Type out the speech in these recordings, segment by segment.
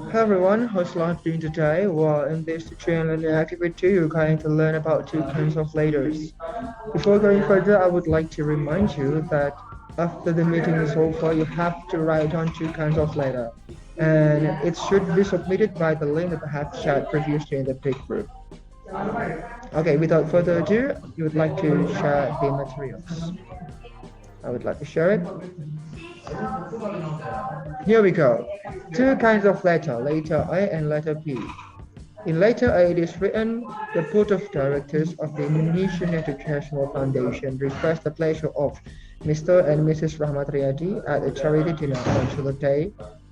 Hello everyone, how's life doing today? Well, in this tutorial learning activity, you're going to learn about two kinds of letters. Before going further, I would like to remind you that after the meeting is over, you have to write down two kinds of letter. And it should be submitted by the link that I have shared previously in the big group. Okay, without further ado, you would like to share the materials. I would like to share it. Here we go. Two kinds of letter A and letter B. In letter A, it is written, the Board of Directors of the Indonesian Educational Foundation request the pleasure of Mr. and Mrs. Rahmat Riyadi at a charity dinner on Tuesday,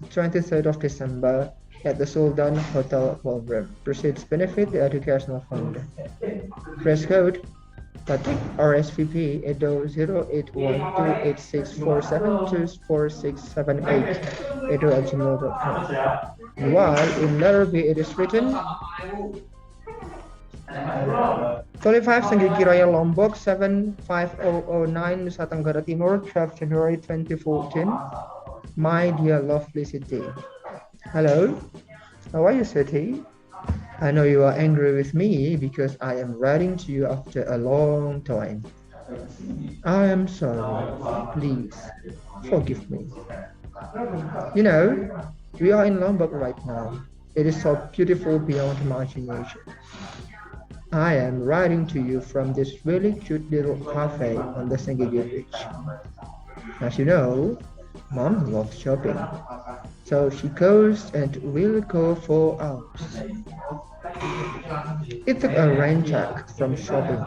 23rd of December at the Sultan Hotel Ballroom. Proceeds benefit the Educational Fund. Dress code Batik RSVP Edo 081286472467 edo@gmail.com. While in letter B it is written 25 Senggigi Raya Lombok 75009 Nusa Tenggara Timur 12 January 2014. My dear lovely city. Hello, how are you, city? I know you are angry with me because I am writing to you after a long time. I am sorry. Please forgive me. You know, we are in Lombok right now. It is so beautiful beyond imagination. I am writing to you from this really cute little cafe on the Senggigi Beach. As you know, Mom loves shopping. So she goes and will go for hours. It took a rain check from shopping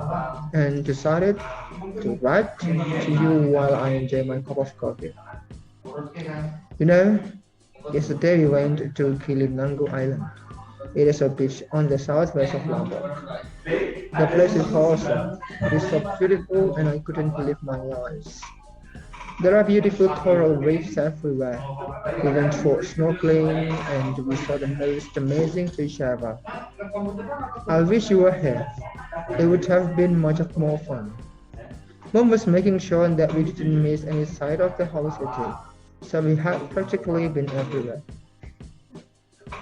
and decided to write to you while I enjoy my cup of coffee. You know, yesterday we went to Kilinango Island. It is a beach on the southwest of Lombok. The place is awesome. It is so beautiful and I couldn't believe my eyes. There are beautiful coral reefs everywhere. We went for snorkeling and we saw the most amazing fish ever. I wish you were here. It would have been much more fun. Mom was making sure that we didn't miss any side of the whole city, so we had practically been everywhere.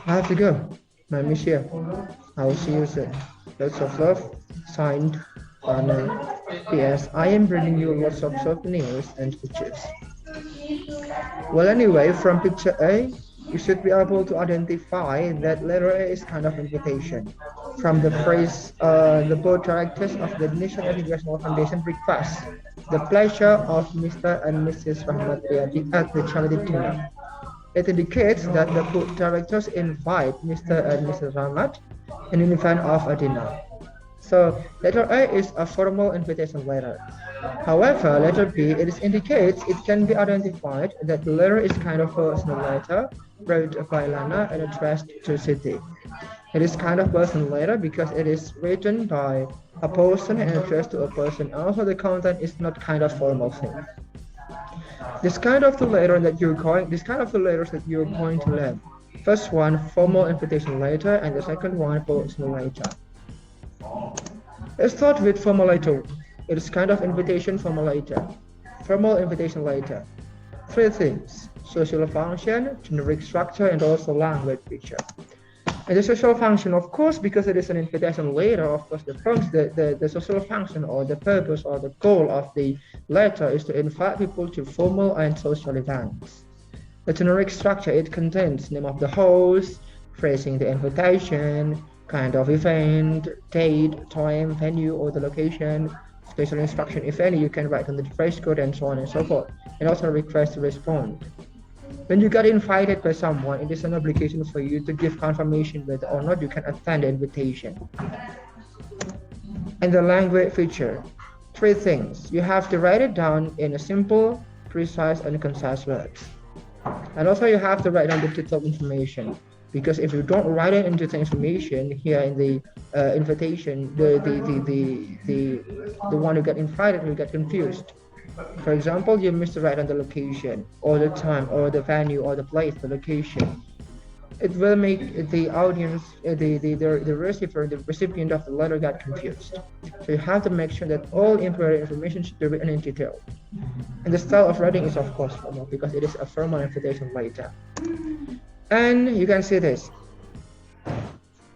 I have to go. My miss you. I will see you soon. Lots of love. Signed, Anna. P.S. I am bringing you lots of souvenirs and pictures. Well, anyway, from picture A, you should be able to identify that letter A is kind of invitation. From the phrase, the board directors of the Indonesian Educational Foundation request the pleasure of Mr. and Mrs. Rahmat Riyadi at the charity dinner. It indicates that the board directors invite Mr. and Mrs. Rahmat in an event of a dinner. So letter A is a formal invitation letter. However, letter B, indicates it can be identified that the letter is kind of a personal letter wrote by Lana and addressed to City. It is kind of personal letter because it is written by a person and addressed to a person. Also, the content is not kind of formal thing. This kind of the letters that you're going to learn. First one, formal invitation letter, and the second one, personal letter. Let's start with formal letter. It is kind of invitation formal letter. Formal invitation letter. Three things: social function, generic structure, and also language feature. And the social function, of course, because it is an invitation letter, of course, the social function or the purpose or the goal of the letter is to invite people to formal and social events. The generic structure, it contains name of the host, phrasing the invitation, kind of event, date, time, venue, or the location, special instruction, if any, you can write on the phrase code and so on and so forth, and also request to respond. When you get invited by someone, it is an obligation for you to give confirmation whether or not you can attend the invitation. And the language feature. Three things. You have to write it down in a simple, precise, and concise words. And also you have to write down the detailed information. Because if you don't write it into the information here in the invitation, the one who get invited will get confused. For example, you missed to write on the location, or the time, or the venue, or the place, the location. It will make the audience, the receiver, the recipient of the letter get confused. So you have to make sure that all important information should be written in detail. And the style of writing is of course formal because it is a formal invitation letter. And you can see this.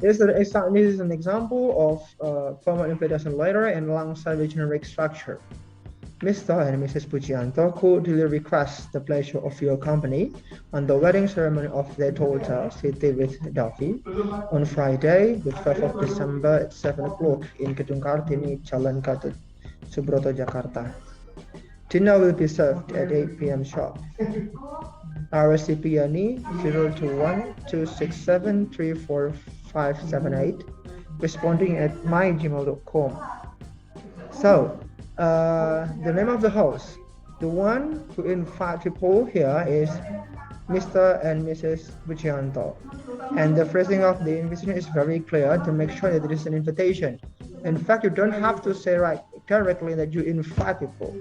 This is an example of formal invitation letter and alongside the generic structure. Mr. and Mrs. Pujianto cordially request the pleasure of your company on the wedding ceremony of their daughter, Siti with Davi, on Friday, the 12th of December at 7 o'clock in Gedung Kartini, Jalan Gatot Subroto, Jakarta. Dinner will be served at 8 p.m. sharp. RSCPNE 021-267-34578, responding at mygmail.com. So, the name of the host, the one who invite people here is Mr. and Mrs. Bujianto. And the phrasing of the invitation is very clear to make sure that it is an invitation. In fact, you don't have to say right directly that you invite people.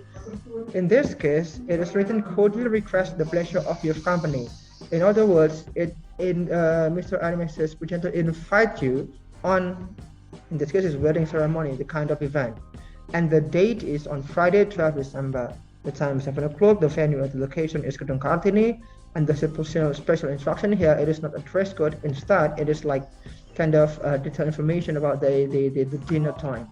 In this case, it is written cordially request the pleasure of your company. In other words, Mr. and Mrs. Bujianto invite you on, in this case, is wedding ceremony, the kind of event. And the date is on Friday, 12 December. The time is 7 o'clock. The venue at the location is Gedung Kartini. And the special instruction here, it is not a dress code. Instead, it is like kind of detailed information about the dinner time.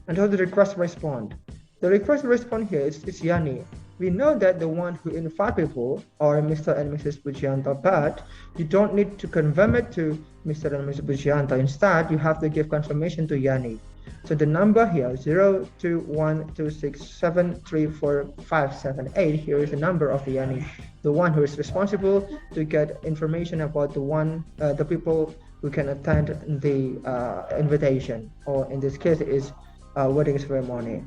And how the request respond. The request respond here is Yani. We know that the one who invite people are Mr. and Mrs. Pujianto, but you don't need to confirm it to Mr. and Mrs. Pujianto. Instead, you have to give confirmation to Yani. So the number here, 02126734578, here is the number of Yani, the one who is responsible to get information about the people who can attend the invitation, or in this case is wedding ceremony.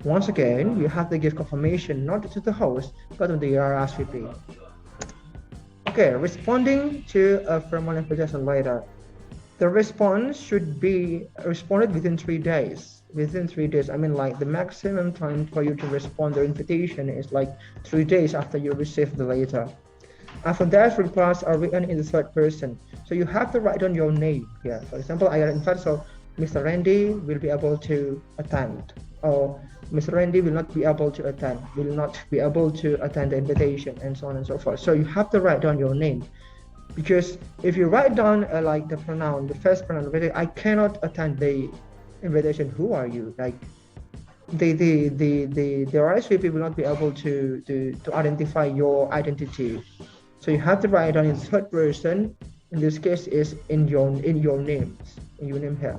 Once again, you have to give confirmation not to the host, but to the RSVP. Okay, responding to a formal invitation later. The response should be responded within 3 days. Within 3 days, I mean, like the maximum time for you to respond to the invitation is like 3 days after you receive the letter. After that, replies are written in the third person. So you have to write down your name here. For example, I are in fact, so Mr. Randy will be able to attend, or Mr. Randy will not be able to attend, will not be able to attend the invitation, and so on and so forth. So you have to write down your name. Because if you write down like the pronoun, the first pronoun, I cannot attend the invitation. Who are you? Like the RSVP will not be able to identify your identity. So you have to write down in third person. In this case, is in your name here.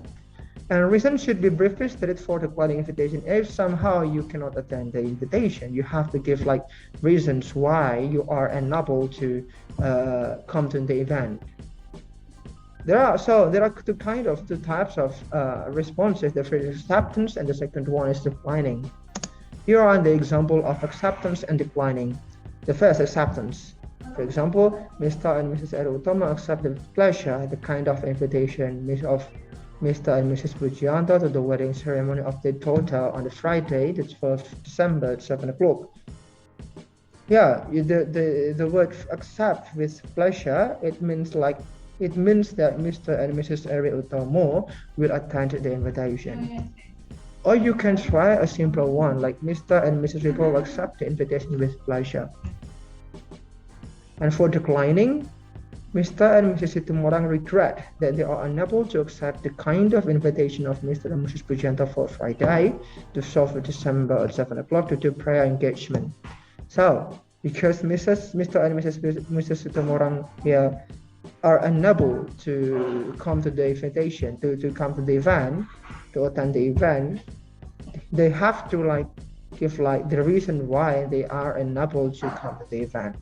And reason should be briefly stated for the wedding invitation. If somehow you cannot attend the invitation, you have to give like reasons why you are unable to come to the event. There are two types of responses. The first is acceptance, and the second one is declining. Here are the example of acceptance and declining. The first, acceptance. For example, Mr. and Mrs. Erutama accept with pleasure the kind of invitation of Mr. and Mrs. Pujianto to the wedding ceremony of their daughter on the Friday, the 12th of December at 7 o'clock. Yeah, the word accept with pleasure, it means that Mr. and Mrs. Eri Utomo will attend the invitation. Or you can try a simple one, like Mr. and Mrs. Ripple accept the invitation with pleasure. And for declining, Mr. and Mrs. Situmorang regret that they are unable to accept the kind of invitation of Mr. and Mrs. Pujianto for Friday, the 12th of December at 7 o'clock to do prayer engagement. So, because Mr. and Mrs. Situmorang here are unable to come to the invitation, to come to the event, to attend the event, they have to like give like the reason why they are unable to come to the event.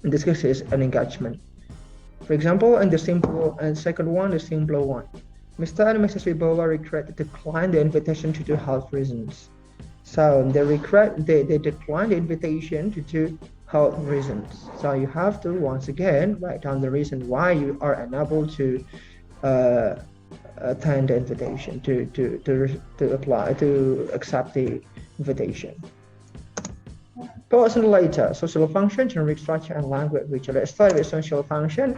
In this case, is an engagement. For example, and the second one, the simpler one. Mr. and Mrs. Wibowo regret to decline the invitation due to health reasons. So they decline the invitation due to health reasons. So you have to once again write down the reason why you are unable to attend the invitation, to accept the invitation. Person later, social function, generic structure, and language. Let's start with social function.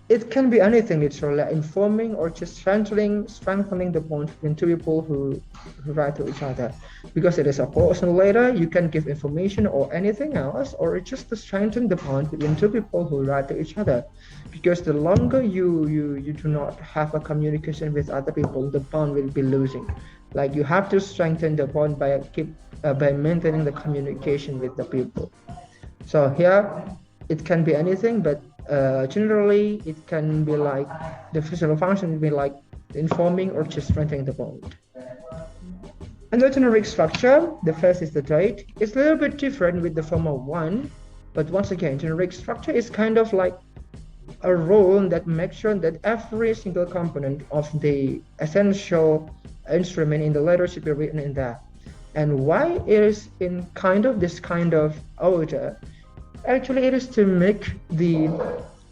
It can be anything, literally, like informing or just strengthening the bond between two people who write to each other. Because it is a personal letter, you can give information or anything else, or just to strengthen the bond between two people who write to each other. Because the longer you do not have a communication with other people, the bond will be losing. Like you have to strengthen the bond by maintaining the communication with the people. So here it can be anything, but generally it can be like the physical function will be like informing or just strengthening the bond. And the generic structure, the first is the date. It's a little bit different with the formal one, but once again, generic structure is kind of like a rule that makes sure that every single component of the essential instrument in the letter should be written in there. And why it is in kind of this kind of order? Actually, it is to make the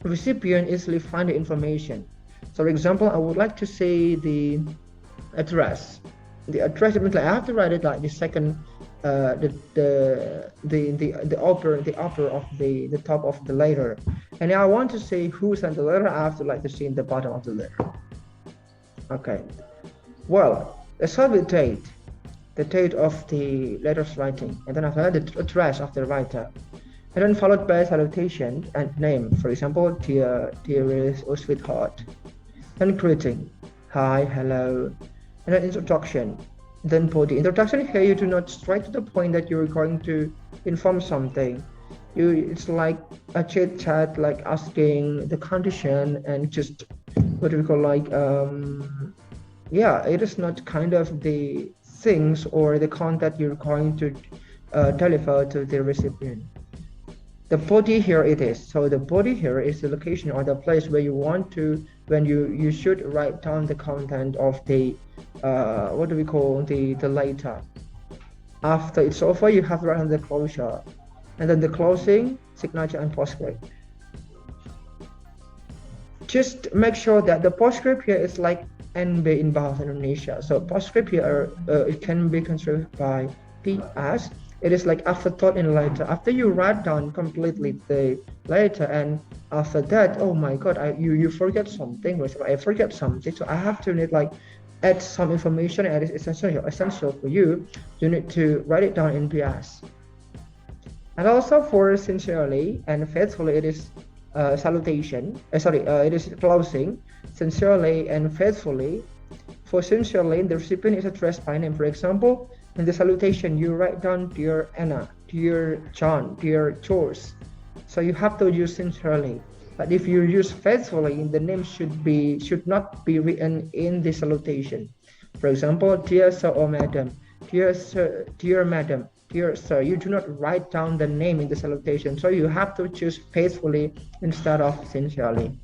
recipient easily find the information. So, for example, I would like to say the address. The address means like I have to write it like the second, the upper of the top of the letter, and I want to say who sent the letter. I have to like to see in the bottom of the letter. Okay. Well, let's start with date. The date of the letter's writing, and then after that the address of the writer, and then followed by salutation and name. For example, dearest or sweetheart. Then greeting, hi, hello, and then introduction. Then body. Introduction here, you do not straight to the point that you're going to inform something. It's like a chit chat, like asking the condition and just what do we call like yeah, it is not kind of the things or the content you're going to deliver to the recipient. The body here it is. So the body here is the location or the place where you want to, when you should write down the content of the what do we call the letter. After it's over, you have to write on the closure, and then the closing, signature, and postscript. Just make sure that the postscript here is like NB in Bahasa Indonesia. So postscript here it can be constructed by PS. It is like afterthought in letter. After you write down completely the letter, and after that, oh my God, you forget something. I forget something, so I have to need like add some information, and it's essential for you. You need to write it down in PS. And also for sincerely and faithfully, it is salutation. It is closing. Sincerely and faithfully. For sincerely, the recipient is addressed by name. For example, in the salutation, you write down dear Anna, dear John, dear George. So you have to use sincerely. But if you use faithfully, the name should not be written in the salutation. For example, dear sir or madam, dear sir, dear madam, dear sir. You do not write down the name in the salutation, so you have to choose faithfully instead of sincerely.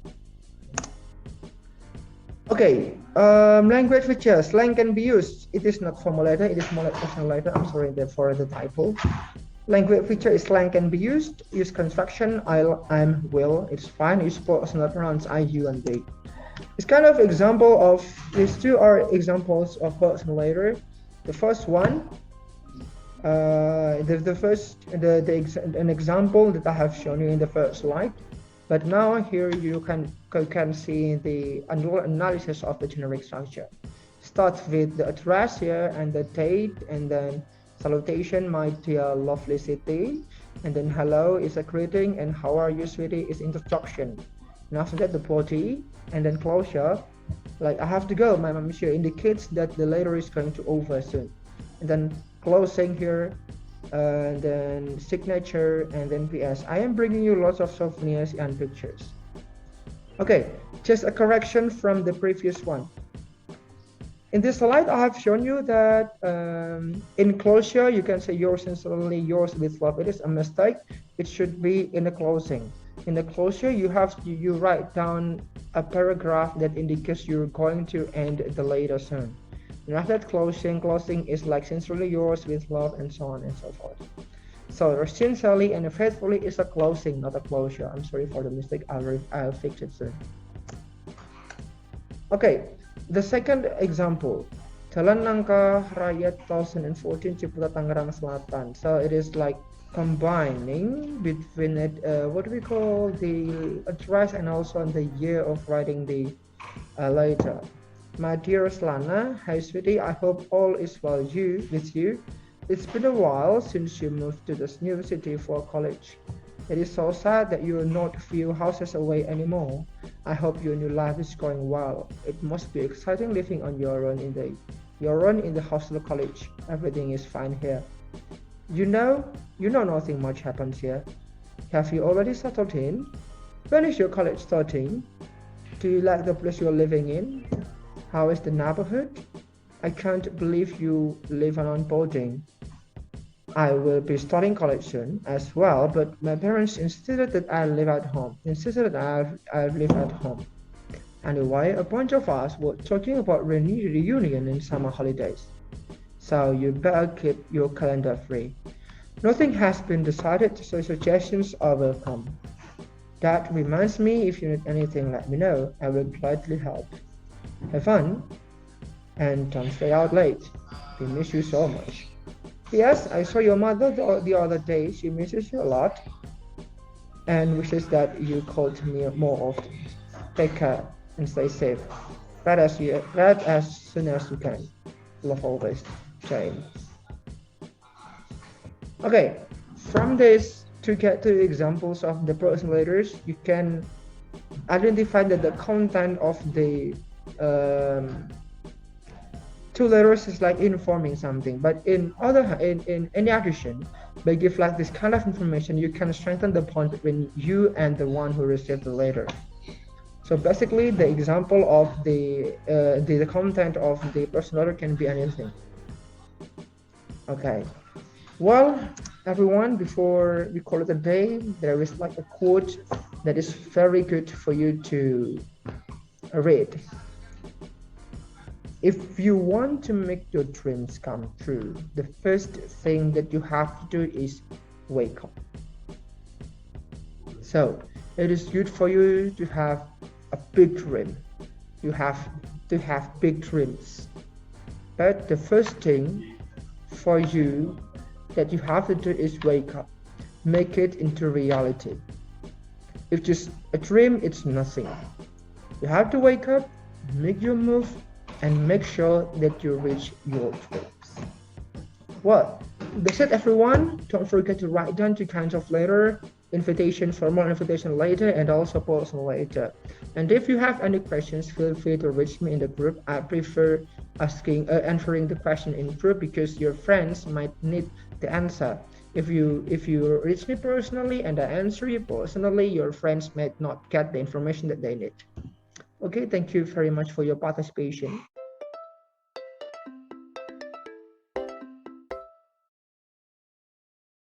Okay, language features. Slang can be used. It is not formal letter, it is more like personal letter. I'm sorry for the typo. Language feature is slang can be used. Use construction, I'll, I'm, will. It's fine. Use personal pronouns I, you, and they. It's kind of example of, these two are examples of personal letter. The first one, an example that I have shown you in the first slide. But now here you can see the analysis of the generic structure. Starts with the address here and the date, and then salutation, my dear lovely city, and then hello is a greeting, and how are you sweetie is introduction. And after that the body, and then closure, like I have to go, my monsieur, indicates that the letter is going to over soon. And then closing here, and then signature, and then PS. I am bringing you lots of souvenirs and pictures. Okay, just a correction from the previous one. In this slide, I have shown you that in closure, you can say yours sincerely, yours with love. It is a mistake. It should be in the closing. In the closure, you write down a paragraph that indicates you're going to end the letter soon. And after that, closing is like sincerely yours with love, and so on and so forth. So sincerely and faithfully is a closing, not a closure. I'm sorry for the mistake. I'll fix it soon. Okay, the second example. Jalan Nangka Raya 2014 Ciputat Tangerang Selatan. So it is like combining between it, what do we call the address and also the year of writing the letter. My dearest Lana, hi sweetie, I hope all is well with you. It's been a while since you moved to this new city for college. It is so sad that you are not a few houses away anymore. I hope your new life is going well. It must be exciting living on your own in the hostel college. Everything is fine here. You know, nothing much happens here. Have you already settled in? When is your college starting? Do you like the place you're living in? How is the neighborhood? I can't believe you live on boarding. I will be starting college soon as well, but my parents insisted that I live at home. I live at home. Anyway, a bunch of us were talking about reunion in summer holidays. So you better keep your calendar free. Nothing has been decided, so suggestions are welcome. That reminds me, if you need anything, let me know. I will gladly help. Have fun and don't stay out late. We miss you so much. Yes, I saw your mother the other day. She misses you a lot and wishes that you called me more often. Take care and stay safe. Write as soon as you can. Love always, Jane. Okay, from this to get to examples of the personal letters, you can identify that the content of the two letters is like informing something, but in any addition, by give like this kind of information, you can strengthen the bond between you and the one who received the letter. So basically, the example of the content of the personal letter can be anything. Okay. Well, everyone, before we call it a day, there is like a quote that is very good for you to read. If you want to make your dreams come true, the first thing that you have to do is wake up. So it is good for you to have a big dream. You have to have big dreams. But the first thing for you that you have to do is wake up. Make it into reality. If just a dream, it's nothing. You have to wake up, make your move, and make sure that you reach your dreams. Well, that's it everyone. Don't forget to write down two kinds of letter, invitation, formal invitation later, and also personal later. And if you have any questions, feel free to reach me in the group. I prefer answering the question in group because your friends might need the answer. If you reach me personally and I answer you personally, your friends might not get the information that they need. Okay, thank you very much for your participation.